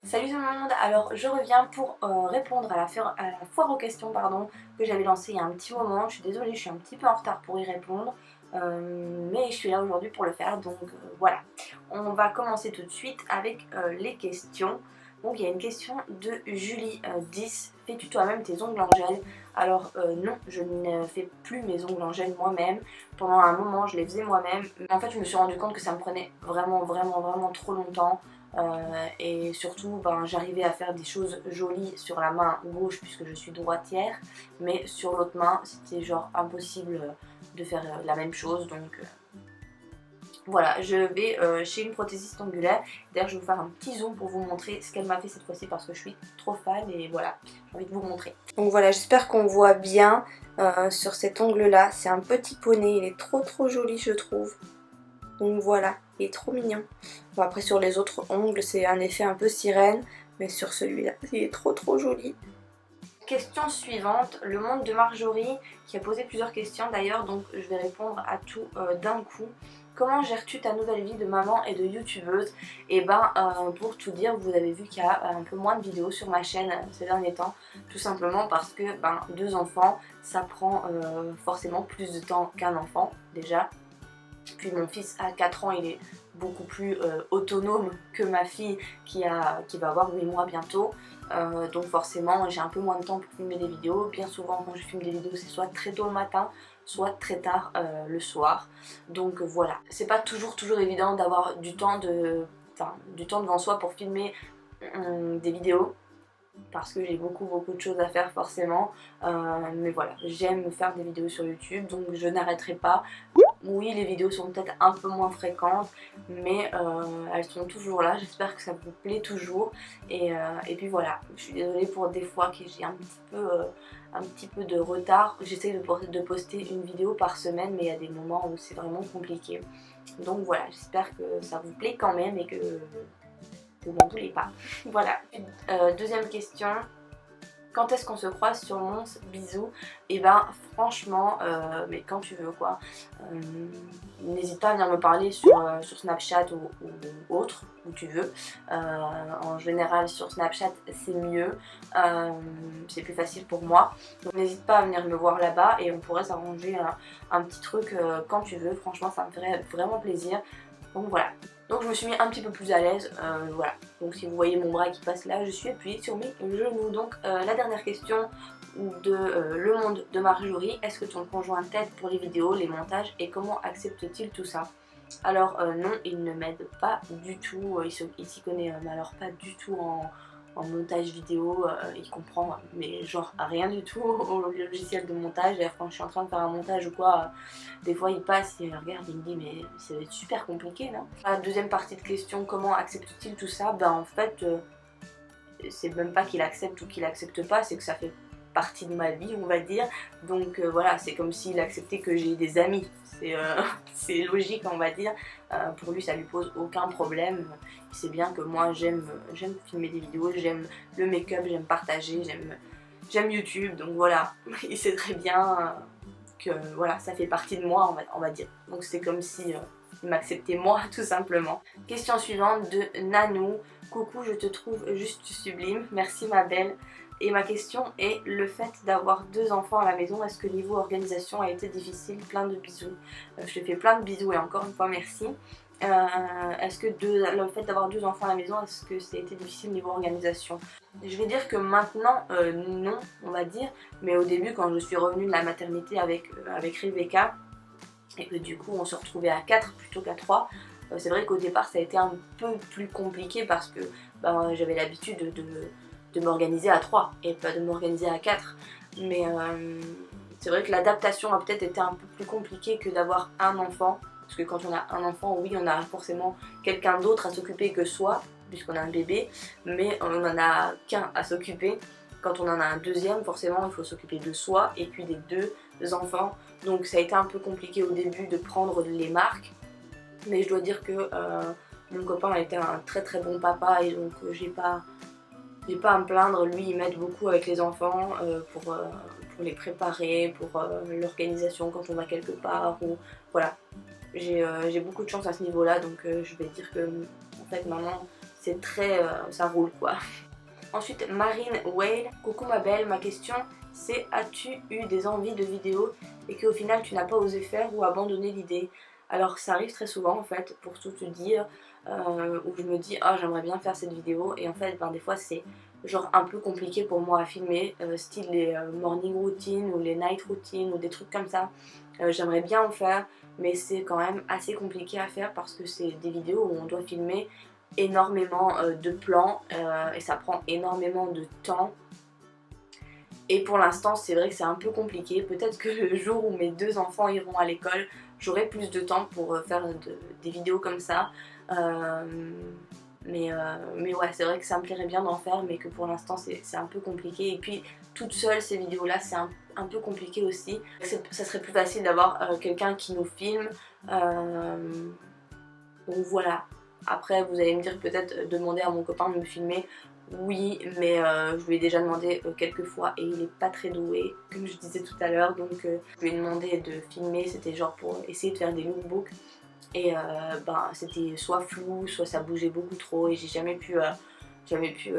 Salut tout le monde, alors je reviens pour répondre à la foire aux questions que j'avais lancée il y a un petit moment. Je suis désolée, je suis un petit peu en retard pour y répondre, mais je suis là aujourd'hui pour le faire, donc voilà. On va commencer tout de suite avec les questions. Donc il y a une question de Julie 10. Fais-tu toi-même tes ongles en gel? Alors non, je ne fais plus mes ongles en gel moi-même. Pendant un moment je les faisais moi-même, mais en fait je me suis rendu compte que ça me prenait vraiment trop longtemps. Et surtout j'arrivais à faire des choses jolies sur la main gauche puisque je suis droitière, mais sur l'autre main c'était genre impossible de faire la même chose, donc voilà, je vais chez une prothésiste ongulaire. D'ailleurs je vais vous faire un petit zoom pour vous montrer ce qu'elle m'a fait cette fois-ci parce que je suis trop fan et voilà, j'ai envie de vous montrer. Donc voilà, j'espère qu'on voit bien sur cet ongle là, c'est un petit poney, il est trop joli je trouve. Donc voilà, il est trop mignon. Bon, après sur les autres ongles c'est un effet un peu sirène, mais sur celui-là il est trop joli. Question suivante, le monde de Marjorie qui a posé plusieurs questions d'ailleurs, donc je vais répondre à tout d'un coup. Comment gères-tu ta nouvelle vie de maman et de youtubeuse? Et pour tout dire, vous avez vu qu'il y a un peu moins de vidéos sur ma chaîne ces derniers temps, tout simplement parce que deux enfants ça prend forcément plus de temps qu'un enfant déjà. Puis mon fils à 4 ans, il est beaucoup plus autonome que ma fille qui va avoir 8 mois bientôt. Donc forcément j'ai un peu moins de temps pour filmer des vidéos. Bien souvent quand je filme des vidéos c'est soit très tôt le matin, soit très tard le soir. Donc voilà, c'est pas toujours évident d'avoir du temps devant soi pour filmer des vidéos, parce que j'ai beaucoup de choses à faire forcément, mais voilà, j'aime faire des vidéos sur YouTube donc je n'arrêterai pas. Oui, les vidéos sont peut-être un peu moins fréquentes, mais elles sont toujours là, j'espère que ça vous plaît toujours, et puis voilà, je suis désolée pour des fois que j'ai un petit peu de retard. J'essaie de poster une vidéo par semaine, mais il y a des moments où c'est vraiment compliqué, donc voilà, j'espère que ça vous plaît quand même et que vous m'en voulez pas. Voilà. Deuxième question. Quand est-ce qu'on se croise sur Mons? Bisous. Et franchement, mais quand tu veux quoi. N'hésite pas à venir me parler sur Snapchat ou autre, où tu veux. En général sur Snapchat c'est mieux, c'est plus facile pour moi. Donc n'hésite pas à venir me voir là-bas et on pourrait s'arranger un petit truc quand tu veux. Franchement ça me ferait vraiment plaisir. Donc voilà. Donc je me suis mis un petit peu plus à l'aise, voilà. Donc si vous voyez mon bras qui passe là, je suis appuyée sur mes genoux. Donc la dernière question de le monde de Marjorie, est-ce que ton conjoint t'aide pour les vidéos, les montages et comment accepte-t-il tout ça? Alors non, il ne m'aide pas du tout, il s'y connaît alors pas du tout en montage vidéo, il comprend mais genre rien du tout au logiciel de montage. D'ailleurs quand je suis en train de faire un montage ou quoi, des fois il passe et il regarde et il me dit mais ça va être super compliqué non? La deuxième partie de question, comment accepte-t-il tout ça? En fait c'est même pas qu'il accepte ou qu'il accepte pas, c'est que ça fait partie de ma vie on va dire, donc voilà, c'est comme s'il acceptait que j'ai des amis, c'est logique on va dire. Pour lui ça lui pose aucun problème, il sait bien que moi j'aime filmer des vidéos, j'aime le make-up, j'aime partager, j'aime YouTube, donc voilà, il sait très bien que voilà, ça fait partie de moi on va dire, donc c'est comme si il m'acceptait moi tout simplement. Question suivante de Nanou. Coucou, je te trouve juste sublime, merci ma belle. Et ma question est, le fait d'avoir deux enfants à la maison, est-ce que niveau organisation a été difficile? Plein de bisous. Je te fais plein de bisous et encore une fois merci. Est-ce que le fait d'avoir deux enfants à la maison, est-ce que ça a été difficile niveau organisation? Je vais dire que maintenant, non, on va dire, mais au début quand je suis revenue de la maternité avec Rebecca, et que du coup on se retrouvait à 4 plutôt qu'à 3, c'est vrai qu'au départ ça a été un peu plus compliqué parce que j'avais l'habitude de m'organiser à 3 et pas de m'organiser à 4, mais c'est vrai que l'adaptation a peut-être été un peu plus compliquée que d'avoir un enfant, parce que quand on a un enfant, oui on a forcément quelqu'un d'autre à s'occuper que soi, puisqu'on a un bébé, mais on n'en a qu'un à s'occuper. Quand on en a un deuxième, forcément il faut s'occuper de soi et puis des deux enfants, donc ça a été un peu compliqué au début de prendre les marques, mais je dois dire que mon copain a été un très bon papa et donc j'ai pas à me plaindre. Lui il m'aide beaucoup avec les enfants pour les préparer, pour l'organisation quand on va quelque part, ou voilà, j'ai beaucoup de chance à ce niveau là, donc je vais dire que en fait maman c'est très... ça roule quoi. Ensuite Marine Whale, coucou ma belle, ma question c'est as-tu eu des envies de vidéos et qu'au final tu n'as pas osé faire ou abandonné l'idée? Alors ça arrive très souvent en fait, pour tout te dire, où je me dis ah j'aimerais bien faire cette vidéo et en fait ben, des fois c'est genre un peu compliqué pour moi à filmer, style les morning routines ou les night routines ou des trucs comme ça. J'aimerais bien en faire mais c'est quand même assez compliqué à faire parce que c'est des vidéos où on doit filmer énormément de plans et ça prend énormément de temps. Et pour l'instant c'est vrai que c'est un peu compliqué, peut-être que le jour où mes 2 enfants iront à l'école, j'aurai plus de temps pour faire des vidéos comme ça. Mais ouais, c'est vrai que ça me plairait bien d'en faire, mais que pour l'instant c'est un peu compliqué. Et puis toute seule ces vidéos là c'est un peu compliqué aussi. Ça serait plus facile d'avoir quelqu'un qui nous filme. Donc voilà. Après vous allez me dire peut-être demander à mon copain de me filmer. Oui, mais je lui ai déjà demandé quelques fois et il est pas très doué, comme je disais tout à l'heure, donc je lui ai demandé de filmer, c'était genre pour essayer de faire des lookbooks et ben, c'était soit flou, soit ça bougeait beaucoup trop et j'ai jamais pu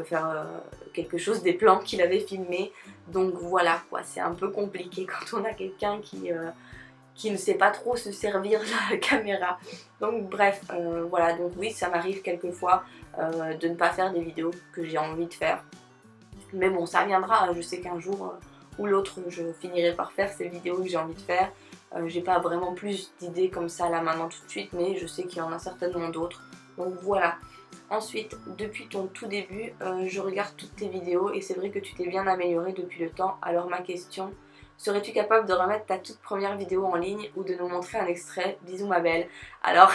faire quelque chose des plans qu'il avait filmés, donc voilà quoi, c'est un peu compliqué quand on a quelqu'un qui ne sait pas trop se servir de la caméra. Donc bref, voilà, donc oui ça m'arrive quelquefois de ne pas faire des vidéos que j'ai envie de faire. Mais bon ça viendra, je sais qu'un jour ou l'autre je finirai par faire ces vidéos que j'ai envie de faire. J'ai pas vraiment plus d'idées comme ça là maintenant tout de suite, mais je sais qu'il y en a certainement d'autres. Donc voilà. Ensuite, depuis ton tout début, je regarde toutes tes vidéos et c'est vrai que tu t'es bien améliorée depuis le temps. Alors ma question, serais-tu capable de remettre ta toute première vidéo en ligne ou de nous montrer un extrait? Bisous ma belle. Alors,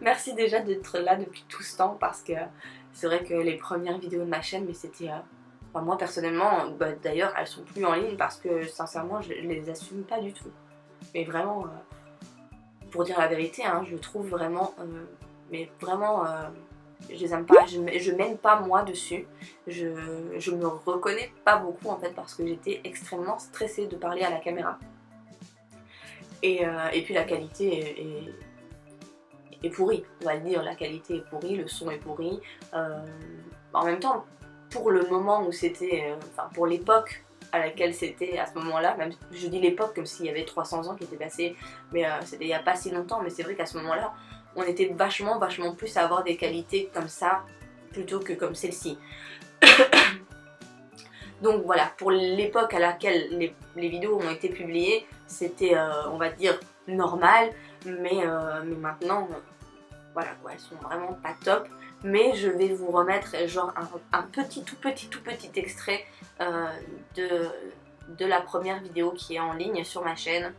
merci déjà d'être là depuis tout ce temps parce que c'est vrai que les premières vidéos de ma chaîne, mais c'était... Enfin, moi personnellement, bah, d'ailleurs elles sont plus en ligne parce que sincèrement je les assume pas du tout. Mais vraiment, pour dire la vérité, hein, je trouve vraiment... mais vraiment... je les aime pas, je m'aime pas moi dessus, je me reconnais pas beaucoup en fait parce que j'étais extrêmement stressée de parler à la caméra et puis la qualité est pourrie, on va le dire, la qualité est pourrie, le son est pourri, en même temps pour le moment où c'était, enfin pour l'époque à laquelle c'était à ce moment-là, même je dis l'époque comme s'il y avait 300 ans qui étaient passés, mais c'était il n'y a pas si longtemps, mais c'est vrai qu'à ce moment-là on était vachement plus à avoir des qualités comme ça plutôt que comme celle-ci. Donc voilà, pour l'époque à laquelle les vidéos ont été publiées, c'était on va dire normal, mais maintenant voilà quoi, elles sont vraiment pas top. Mais je vais vous remettre genre un tout petit extrait de la première vidéo qui est en ligne sur ma chaîne.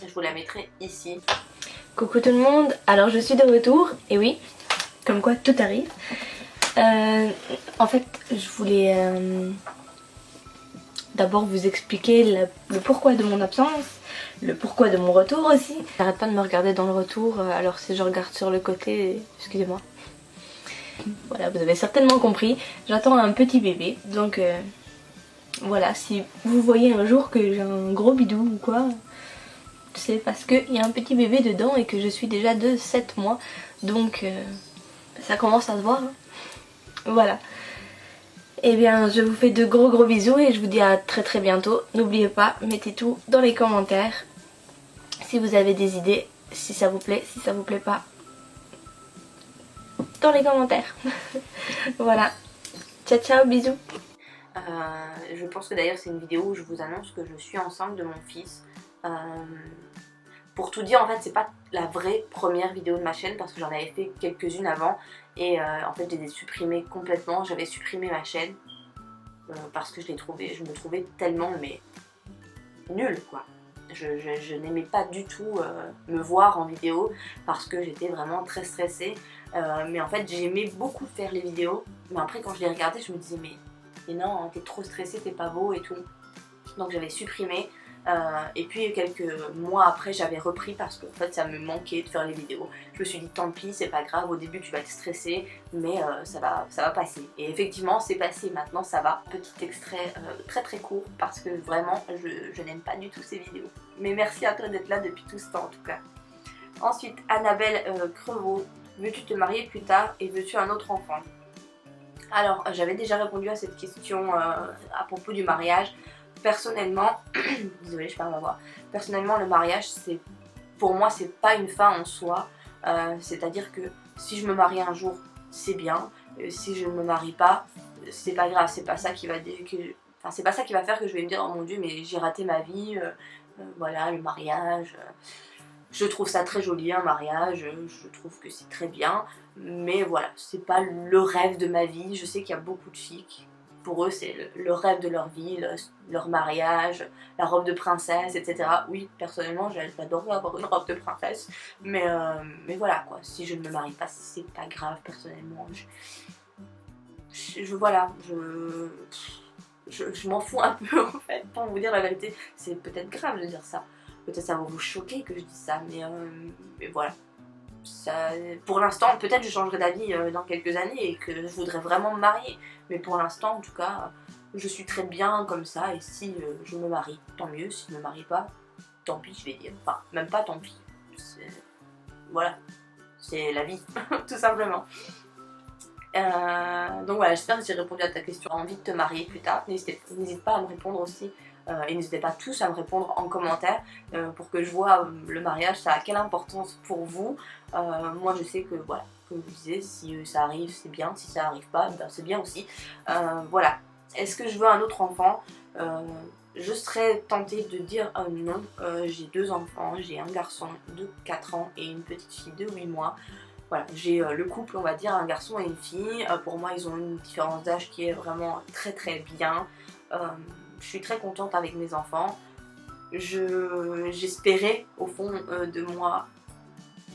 Je vous la mettrai ici. Coucou tout le monde, alors je suis de retour, et oui, comme quoi tout arrive. En fait, je voulais d'abord vous expliquer le pourquoi de mon absence, le pourquoi de mon retour aussi. J'arrête pas de me regarder dans le retour, alors si je regarde sur le côté, excusez-moi. Voilà, vous avez certainement compris, j'attends un petit bébé, donc voilà, si vous voyez un jour que j'ai un gros bidou ou quoi, c'est parce qu'il y a un petit bébé dedans et que je suis déjà de 7 mois, donc ça commence à se voir, hein. Voilà. Et bien je vous fais de gros bisous et je vous dis à très bientôt. N'oubliez pas, mettez tout dans les commentaires si vous avez des idées, si ça vous plaît, si ça vous plaît pas, dans les commentaires. Voilà, ciao bisous. Je pense que d'ailleurs c'est une vidéo où je vous annonce que je suis enceinte de mon fils. Pour tout dire, en fait c'est pas la vraie première vidéo de ma chaîne parce que j'en avais fait quelques-unes avant et en fait je les ai supprimées complètement. J'avais supprimé ma chaîne parce que je me trouvais tellement mais nulle quoi. Je n'aimais pas du tout me voir en vidéo parce que j'étais vraiment très stressée. Mais en fait j'aimais beaucoup faire les vidéos, mais après quand je les regardais je me disais mais non, t'es trop stressée, t'es pas beau et tout. Donc j'avais supprimé. Et puis quelques mois après j'avais repris parce qu'en fait ça me manquait de faire les vidéos. Je me suis dit tant pis, c'est pas grave, au début tu vas être stressée mais ça va passer. Et effectivement c'est passé, maintenant ça va. Petit extrait très court parce que vraiment je n'aime pas du tout ces vidéos. Mais merci à toi d'être là depuis tout ce temps en tout cas. Ensuite Annabelle Crevaux veux-tu te marier plus tard et veux-tu un autre enfant? Alors, j'avais déjà répondu à cette question à propos du mariage. Personnellement, désolée, je perds ma voix. Personnellement, le mariage, pour moi, c'est pas une fin en soi. C'est-à-dire que si je me marie un jour, c'est bien. Si je ne me marie pas, c'est pas grave. C'est pas ça qui va c'est pas ça qui va faire que je vais me dire oh mon Dieu, mais j'ai raté ma vie. Voilà, le mariage. Je trouve ça très joli, un mariage, je trouve que c'est très bien, mais voilà, c'est pas le rêve de ma vie. Je sais qu'il y a beaucoup de filles qui, pour eux, c'est le rêve de leur vie, leur mariage, la robe de princesse, etc. Oui, personnellement, j'adorerais avoir une robe de princesse, mais voilà quoi, si je ne me marie pas, c'est pas grave, personnellement. Voilà, je m'en fous un peu en fait, pour vous dire la vérité, c'est peut-être grave de dire ça. Peut-être ça va vous choquer que je dise ça, mais voilà. Ça, pour l'instant, peut-être je changerai d'avis dans quelques années et que je voudrais vraiment me marier. Mais pour l'instant, en tout cas, je suis très bien comme ça. Et si je me marie, tant mieux. Si je ne me marie pas, tant pis, je vais dire. Enfin, même pas tant pis. Voilà, c'est la vie, tout simplement. Donc voilà, j'espère que j'ai répondu à ta question. Envie de te marier plus tard, n'hésite pas à me répondre aussi. Et n'hésitez pas tous à me répondre en commentaire pour que je vois le mariage, ça a quelle importance pour vous. Moi je sais que voilà, comme je vous disais, si ça arrive c'est bien, si ça arrive pas, ben, c'est bien aussi. Voilà, est-ce que je veux un autre enfant? Je serais tentée de dire non. J'ai 2 enfants, j'ai un garçon de 4 ans et une petite fille de 8 mois. Voilà, j'ai le couple, on va dire, un garçon et une fille. Pour moi, ils ont une différence d'âge qui est vraiment très très bien. Je suis très contente avec mes enfants. J'espérais, au fond de moi,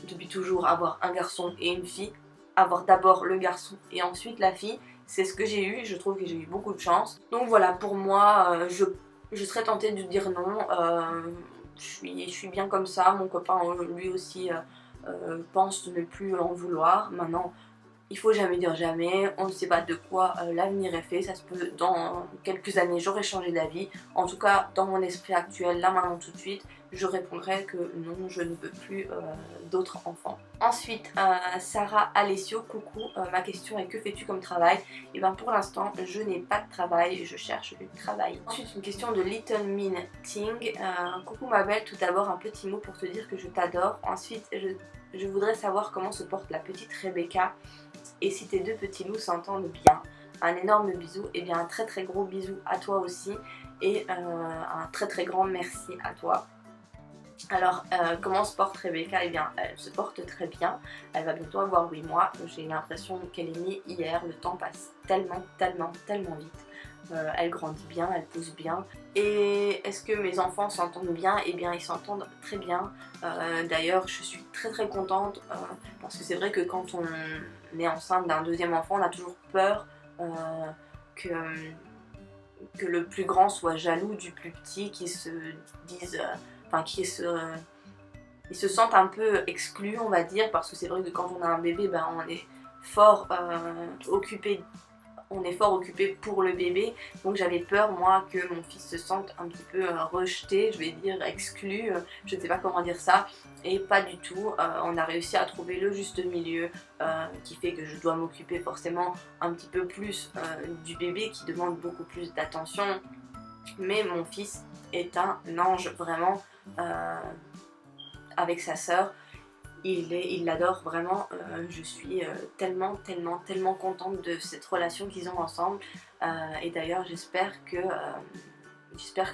depuis toujours, avoir un garçon et une fille. Avoir d'abord le garçon et ensuite la fille. C'est ce que j'ai eu, je trouve que j'ai eu beaucoup de chance. Donc voilà, pour moi, je serais tentée de dire non. Je suis bien comme ça, mon copain lui aussi pense ne plus en vouloir. Maintenant, il faut jamais dire jamais, on ne sait pas de quoi l'avenir est fait, ça se peut dans quelques années j'aurai changé d'avis. En tout cas, dans mon esprit actuel, là maintenant tout de suite, je répondrai que non, je ne veux plus d'autres enfants. Ensuite, Sarah Alessio, coucou, ma question est que fais-tu comme travail? Et bien pour l'instant, je n'ai pas de travail, je cherche du travail. Ensuite, une question de Little Min Ting. Coucou ma belle, tout d'abord un petit mot pour te dire que je t'adore. Ensuite, je voudrais savoir comment se porte la petite Rebecca et si tes 2 petits loups s'entendent bien. Un énorme bisou et bien un très très gros bisou à toi aussi et un très très grand merci à toi. Alors comment se porte Rebecca? Eh bien elle se porte très bien, elle va bientôt avoir 8 mois, j'ai l'impression qu'elle est née hier, le temps passe tellement vite. Elle grandit bien, elle pousse bien. Et est-ce que mes enfants s'entendent bien? Eh bien ils s'entendent très bien. D'ailleurs je suis très très contente parce que c'est vrai que quand on est enceinte d'un 2e enfant, on a toujours peur que le plus grand soit jaloux du plus petit, qui se dise... Enfin, ils se sentent un peu exclus, on va dire, parce que c'est vrai que quand on a un bébé, ben, on est fort occupé pour le bébé. Donc j'avais peur, moi, que mon fils se sente un petit peu rejeté, je vais dire exclu, je ne sais pas comment dire ça. Et pas du tout, on a réussi à trouver le juste milieu qui fait que je dois m'occuper forcément un petit peu plus du bébé qui demande beaucoup plus d'attention. Mais mon fils est un ange, vraiment. Avec sa sœur, il l'adore vraiment. Je suis tellement contente de cette relation qu'ils ont ensemble et d'ailleurs j'espère que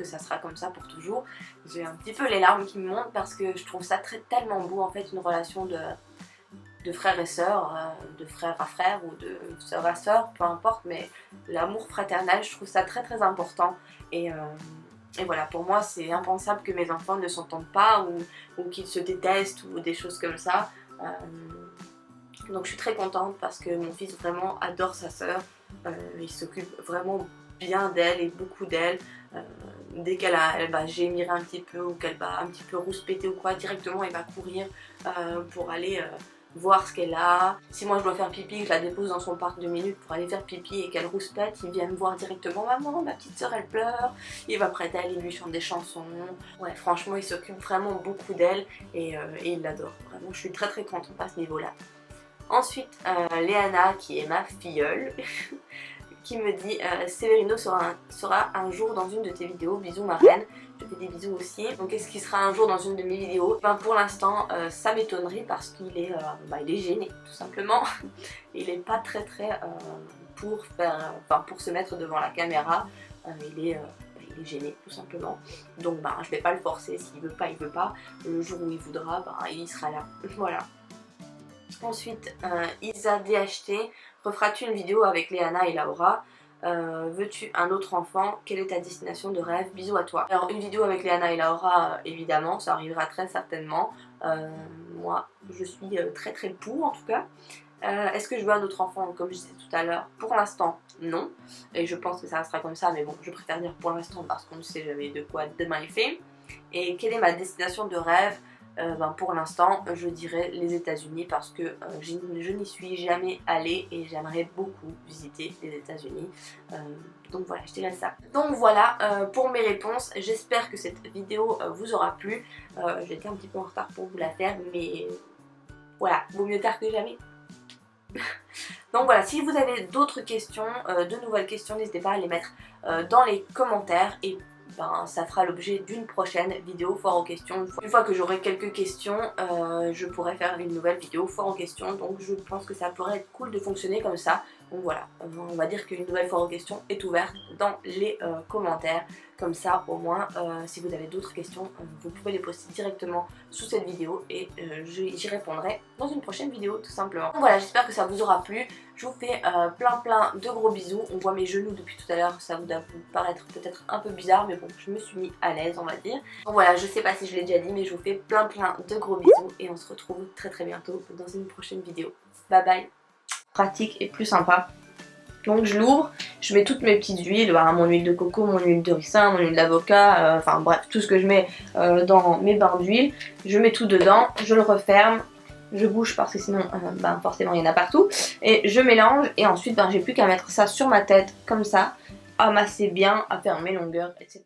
ça sera comme ça pour toujours. J'ai un petit peu les larmes qui me montent parce que je trouve ça tellement beau en fait, une relation de frère et sœur, de frère à frère ou de sœur à sœur, peu importe, mais l'amour fraternel, je trouve ça très important et voilà, pour moi c'est impensable que mes enfants ne s'entendent pas ou qu'ils se détestent ou des choses comme ça. Donc je suis très contente parce que mon fils vraiment adore sa sœur. Il s'occupe vraiment bien d'elle et beaucoup d'elle. Dès elle va gémir un petit peu ou qu'elle va un petit peu rouspéter ou quoi, directement il va courir pour aller voir ce qu'elle a. Si moi je dois faire pipi, que je la dépose dans son parc 2 minutes pour aller faire pipi et qu'elle rouspète, il vient me voir directement. Maman, ma petite soeur elle pleure. Il va près d'elle, il lui chante des chansons. Ouais, franchement il s'occupe vraiment beaucoup d'elle et il l'adore. Vraiment, je suis très contente à ce niveau là. Ensuite, Léana, qui est ma filleule, qui me dit Séverino sera un jour dans une de tes vidéos, bisous ma reine. Je fais des bisous aussi. Donc est-ce qu'il sera un jour dans une de mes vidéos? Ben, pour l'instant ça m'étonnerait parce qu'il est, il est gêné tout simplement. Il est pas très pour faire, pour se mettre devant la caméra. Il est gêné tout simplement. Donc je vais pas le forcer, s'il veut pas il veut pas. Le jour où il voudra, il sera là. Voilà. Ensuite, Isa DHT, referas-tu une vidéo avec Léana et Laura? Veux-tu un autre enfant? Quelle est ta destination de rêve? Bisous à toi. Alors une vidéo avec Léana et Laura, évidemment, ça arrivera très certainement. Moi, je suis très pour en tout cas. Est-ce que je veux un autre enfant? Comme je disais tout à l'heure, pour l'instant, non. Et je pense que ça restera comme ça, mais bon, je préfère dire pour l'instant parce qu'on ne sait jamais de quoi demain est fait. Et quelle est ma destination de rêve? Pour l'instant je dirais les États-Unis parce que je n'y suis jamais allée et j'aimerais beaucoup visiter les États-Unis. Donc voilà, je dirais ça. Donc voilà pour mes réponses. J'espère que cette vidéo vous aura plu. J'étais un petit peu en retard pour vous la faire, mais voilà, vaut mieux tard que jamais. Donc voilà, si vous avez d'autres questions, de nouvelles questions, n'hésitez pas à les mettre dans les commentaires et ça fera l'objet d'une prochaine vidéo foire aux questions. Une fois que j'aurai quelques questions, je pourrai faire une nouvelle vidéo foire aux questions. Donc je pense que ça pourrait être cool de fonctionner comme ça. Donc voilà, on va dire qu'une nouvelle foire aux questions est ouverte dans les commentaires. Comme ça, au moins, si vous avez d'autres questions, vous pouvez les poster directement sous cette vidéo et j'y répondrai dans une prochaine vidéo tout simplement. Donc voilà, j'espère que ça vous aura plu. Je vous fais plein de gros bisous. On voit mes genoux depuis tout à l'heure, ça vous doit vous paraître peut-être un peu bizarre, mais bon, je me suis mis à l'aise, on va dire. Donc voilà, je sais pas si je l'ai déjà dit, mais je vous fais plein de gros bisous et on se retrouve très bientôt dans une prochaine vidéo. Bye bye. Pratique et plus sympa. Donc je l'ouvre, je mets toutes mes petites huiles, mon huile de coco, mon huile de ricin, mon huile d'avocat, enfin bref, tout ce que je mets dans mes bains d'huile. Je mets tout dedans, je le referme, je bouge parce que sinon forcément il y en a partout. Et je mélange et ensuite j'ai plus qu'à mettre ça sur ma tête comme ça, à masser bien, à faire mes longueurs, etc.